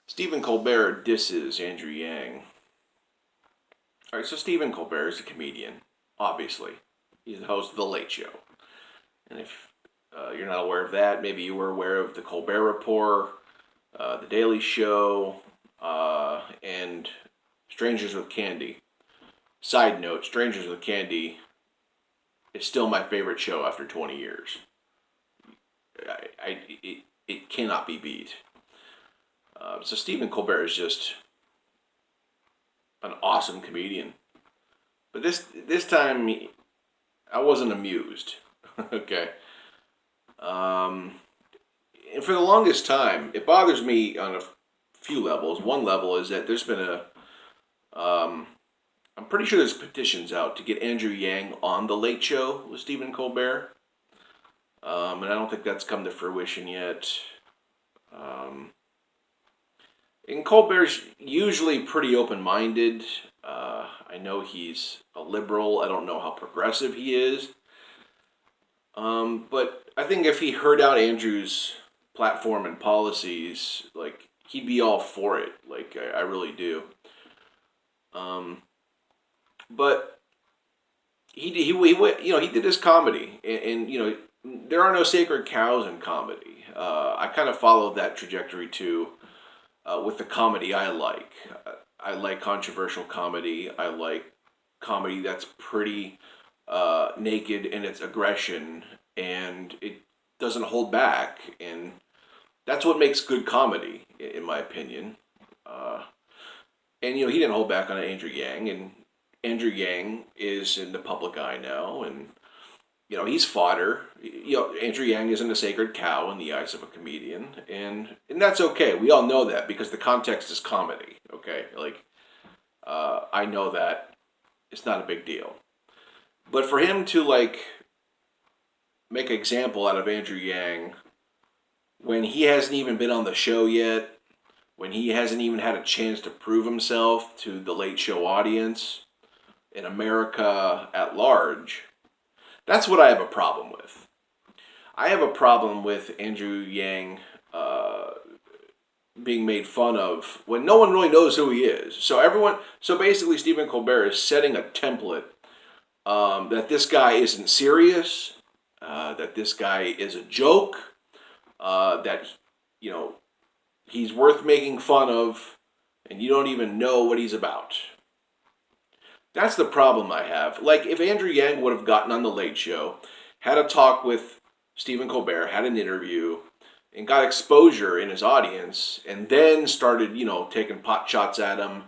Stephen Colbert disses Andrew Yang. All right, so Stephen Colbert is a comedian, obviously. He's the host of The Late Show. And if you're not aware of that, maybe you were aware of The Colbert Report, The Daily Show, and Strangers with Candy. Side note, Strangers with Candy is still my favorite show after 20 years. It cannot be beat. So Stephen Colbert is just an awesome comedian. But this time, I wasn't amused. Okay. And for the longest time, it bothers me on a few levels. One level is that there's been I'm pretty sure there's petitions out to get Andrew Yang on The Late Show with Stephen Colbert. And I don't think that's come to fruition yet. And Colbert's usually pretty open-minded. I know he's a liberal. I don't know how progressive he is. But I think if he heard out Andrew's platform and policies, like, he'd be all for it. Like, I really do. But he did his comedy, and there are no sacred cows in comedy. I kind of followed that trajectory too, with the comedy I like. I like controversial comedy. I like comedy that's pretty naked in its aggression, and it doesn't hold back, and that's what makes good comedy, in my opinion. And he didn't hold back on Andrew Yang, and Andrew Yang is in the public eye now, and he's fodder. Andrew Yang isn't a sacred cow in the eyes of a comedian, and that's okay. We all know that because the context is comedy. Okay, like I know that it's not a big deal, but for him to make an example out of Andrew Yang when he hasn't even been on the show yet, when he hasn't even had a chance to prove himself to the Late Show audience in America at large. That's what I have a problem with. I have a problem with Andrew Yang being made fun of when no one really knows who he is. So basically, Stephen Colbert is setting a template that this guy isn't serious, that this guy is a joke, that he's worth making fun of, and you don't even know what he's about. That's the problem I have. Like, if Andrew Yang would have gotten on The Late Show, had a talk with Stephen Colbert, had an interview, and got exposure in his audience, and then started, taking pot shots at him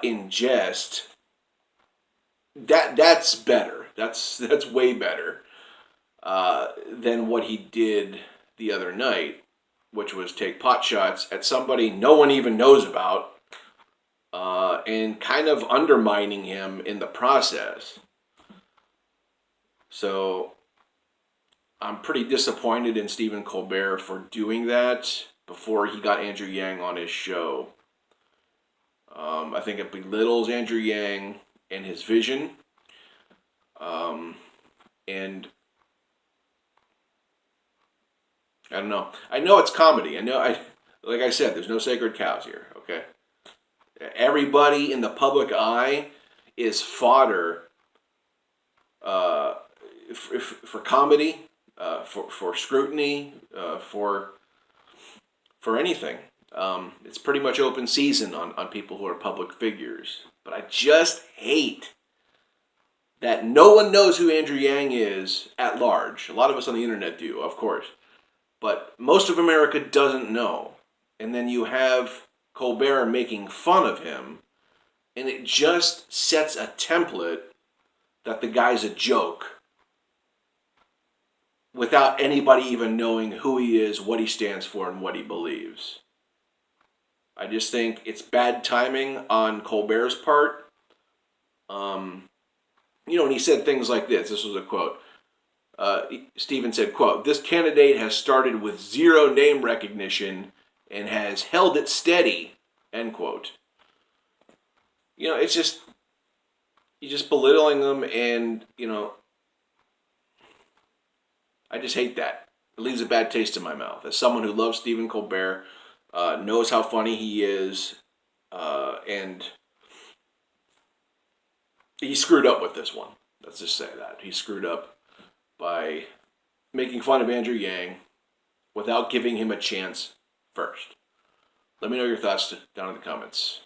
in jest, that's better. That's way better than what he did the other night, which was take pot shots at somebody no one even knows about, and kind of undermining him in the process. So I'm pretty disappointed in Stephen Colbert for doing that before he got Andrew Yang on his show. I think it belittles Andrew Yang and his vision. And I don't know. I know it's comedy. Like I said, there's no sacred cows here, okay? Everybody in the public eye is fodder for comedy, for scrutiny, for anything. It's pretty much open season on people who are public figures. But I just hate that no one knows who Andrew Yang is at large. A lot of us on the internet do, of course. But most of America doesn't know. And then you have Colbert making fun of him, and it just sets a template that the guy's a joke without anybody even knowing who he is, what he stands for, and what he believes. I just think it's bad timing on Colbert's part. And he said things like this. This was a quote. Stephen said, quote, "This candidate has started with zero name recognition and has held it steady," end quote. It's just, you're just belittling them, and, I just hate that. It leaves a bad taste in my mouth. As someone who loves Stephen Colbert, knows how funny he is, and he screwed up with this one. Let's just say that. He screwed up by making fun of Andrew Yang without giving him a chance first. Let me know your thoughts down in the comments.